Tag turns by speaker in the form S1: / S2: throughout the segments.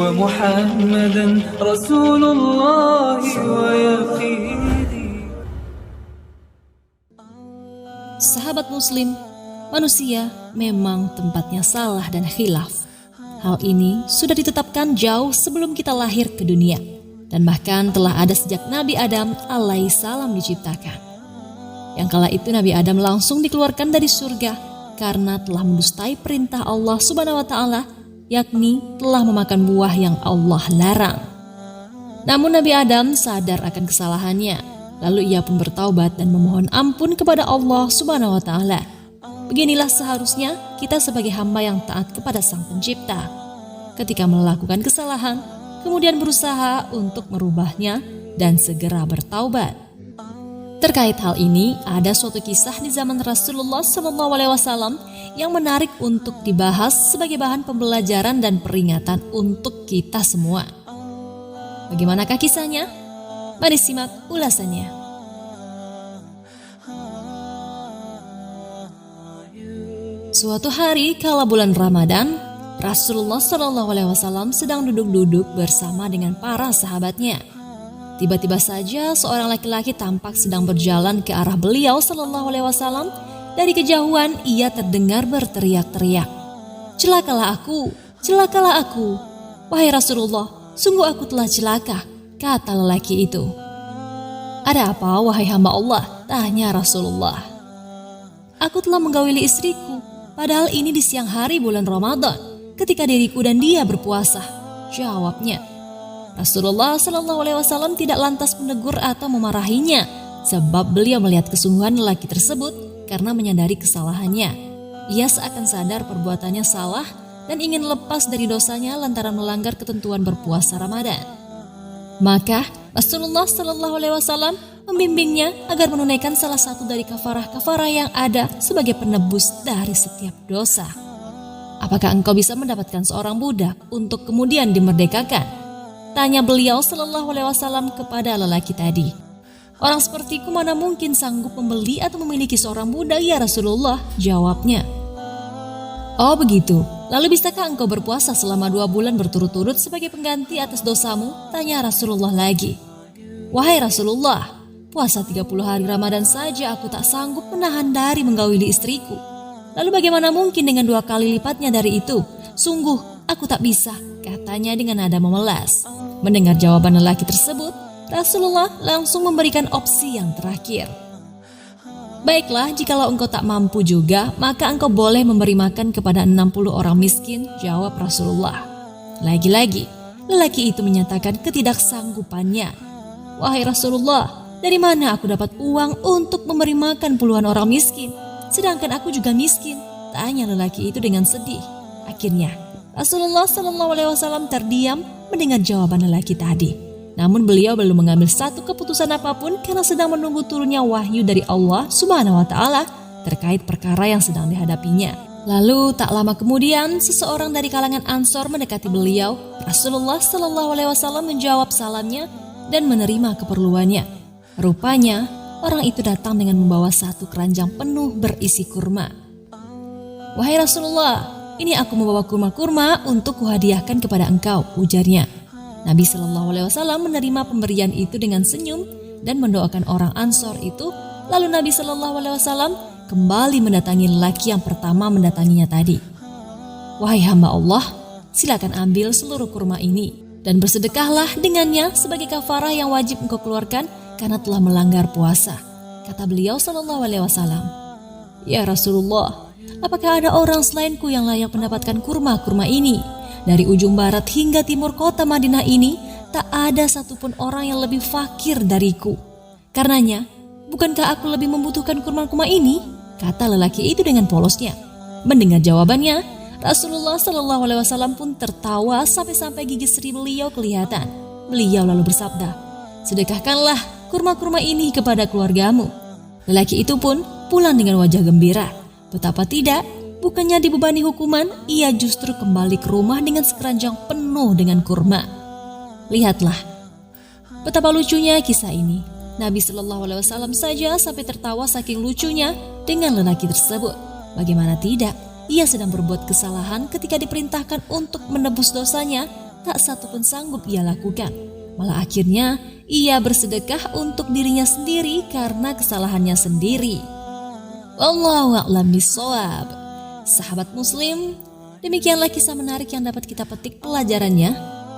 S1: ومحمدا رسول الله ويقيني.
S2: Sahabat muslim, manusia memang tempatnya salah dan khilaf. Hal ini sudah ditetapkan jauh sebelum kita lahir ke dunia, dan bahkan telah ada sejak Nabi Adam alaihissalam diciptakan. Yang kala itu Nabi Adam langsung dikeluarkan dari surga karena telah mendustai perintah Allah Subhanahu wa taala, yakni telah memakan buah yang Allah larang. Namun Nabi Adam sadar akan kesalahannya, lalu ia pun bertaubat dan memohon ampun kepada Allah Subhanahu wa taala. Beginilah seharusnya kita sebagai hamba yang taat kepada Sang Pencipta. Ketika melakukan kesalahan, kemudian berusaha untuk merubahnya dan segera bertaubat. Terkait hal ini, ada suatu kisah di zaman Rasulullah SAW yang menarik untuk dibahas sebagai bahan pembelajaran dan peringatan untuk kita semua. Bagaimanakah kisahnya? Mari simak ulasannya. Suatu hari kala bulan Ramadan, Rasulullah SAW sedang duduk-duduk bersama dengan para sahabatnya. Tiba-tiba saja seorang laki-laki tampak sedang berjalan ke arah beliau SAW. Dari kejauhan ia terdengar berteriak-teriak, "Celakalah aku, celakalah aku. Wahai Rasulullah, sungguh aku telah celaka," kata lelaki itu. "Ada apa wahai hamba Allah?" tanya Rasulullah. "Aku telah menggawili istriku, padahal ini di siang hari bulan Ramadan, ketika diriku dan dia berpuasa," jawabnya. Rasulullah SAW tidak lantas menegur atau memarahinya, sebab beliau melihat kesungguhan lelaki tersebut karena menyadari kesalahannya. Ia seakan sadar perbuatannya salah dan ingin lepas dari dosanya lantaran melanggar ketentuan berpuasa Ramadan. Maka Rasulullah SAW membimbingnya agar menunaikan salah satu dari kafarah-kafarah yang ada sebagai penebus dari setiap dosa. "Apakah engkau bisa mendapatkan seorang budak untuk kemudian dimerdekakan?" tanya beliau SAW kepada lelaki tadi. "Orang sepertiku mana mungkin sanggup membeli atau memiliki seorang budak ya Rasulullah," jawabnya. "Oh begitu, lalu bisakah engkau berpuasa selama 2 bulan berturut-turut sebagai pengganti atas dosamu?" tanya Rasulullah lagi. "Wahai Rasulullah, puasa 30 hari Ramadan saja aku tak sanggup menahan dari menggawili istriku. Lalu bagaimana mungkin dengan 2 kali lipatnya dari itu? Sungguh aku tak bisa," katanya dengan nada memelas. Mendengar jawaban lelaki tersebut, Rasulullah langsung memberikan opsi yang terakhir. "Baiklah, jikalau engkau tak mampu juga, maka engkau boleh memberi makan kepada 60 orang miskin," jawab Rasulullah. Lagi-lagi, lelaki itu menyatakan ketidaksanggupannya. "Wahai Rasulullah, dari mana aku dapat uang untuk memberi makan puluhan orang miskin? Sedangkan aku juga miskin," tanya lelaki itu dengan sedih. Akhirnya, Rasulullah SAW terdiam mendengar jawaban lelaki tadi. Namun beliau belum mengambil satu keputusan apapun karena sedang menunggu turunnya wahyu dari Allah Subhanahu wa taala terkait perkara yang sedang dihadapinya. Lalu tak lama kemudian seseorang dari kalangan Ansor mendekati beliau. Rasulullah SAW menjawab salamnya dan menerima keperluannya. Rupanya orang itu datang dengan membawa satu keranjang penuh berisi kurma. "Wahai Rasulullah, ini aku membawa kurma-kurma untuk kuhadiahkan kepada engkau," ujarnya. Nabi SAW menerima pemberian itu dengan senyum dan mendoakan orang Ansor itu. Lalu Nabi SAW kembali mendatangi lelaki yang pertama mendatanginya tadi. "Wahai hamba Allah, silakan ambil seluruh kurma ini dan bersedekahlah dengannya sebagai kafarah yang wajib engkau keluarkan karena telah melanggar puasa," kata beliau SAW. "Ya Rasulullah, apakah ada orang selainku yang layak mendapatkan kurma-kurma ini? Dari ujung barat hingga timur kota Madinah ini, tak ada satupun orang yang lebih fakir dariku. Karenanya, bukankah aku lebih membutuhkan kurma-kurma ini?" kata lelaki itu dengan polosnya. Mendengar jawabannya, Rasulullah SAW pun tertawa sampai-sampai gigi seri beliau kelihatan. Beliau lalu bersabda, "Sedekahkanlah kurma-kurma ini kepada keluargamu." Lelaki itu pun pulang dengan wajah gembira. Betapa tidak, bukannya dibebani hukuman, ia justru kembali ke rumah dengan sekeranjang penuh dengan kurma. Lihatlah, betapa lucunya kisah ini. Nabi SAW saja sampai tertawa saking lucunya dengan lelaki tersebut. Bagaimana tidak, ia sedang berbuat kesalahan ketika diperintahkan untuk menebus dosanya, tak satu pun sanggup ia lakukan. Malah akhirnya ia bersedekah untuk dirinya sendiri karena kesalahannya sendiri. Wallahu a'lam bishawab. Sahabat muslim, demikianlah kisah menarik yang dapat kita petik pelajarannya.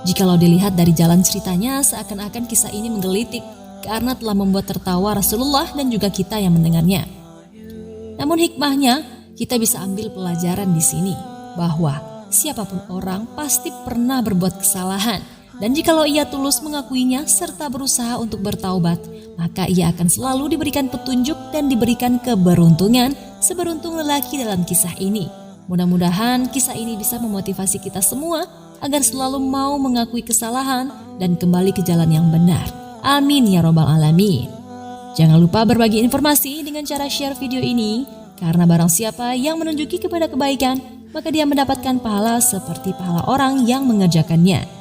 S2: Jikalau dilihat dari jalan ceritanya, seakan-akan kisah ini menggelitik karena telah membuat tertawa Rasulullah dan juga kita yang mendengarnya. Namun hikmahnya, kita bisa ambil pelajaran di sini bahwa siapapun orang pasti pernah berbuat kesalahan, dan jikalau ia tulus mengakuinya serta berusaha untuk bertaubat, maka ia akan selalu diberikan petunjuk dan diberikan keberuntungan seberuntung lelaki dalam kisah ini. Mudah-mudahan kisah ini bisa memotivasi kita semua agar selalu mau mengakui kesalahan dan kembali ke jalan yang benar. Amin ya robbal alamin. Jangan lupa berbagi informasi dengan cara share video ini, karena barang siapa yang menunjuki kepada kebaikan, maka dia mendapatkan pahala seperti pahala orang yang mengerjakannya.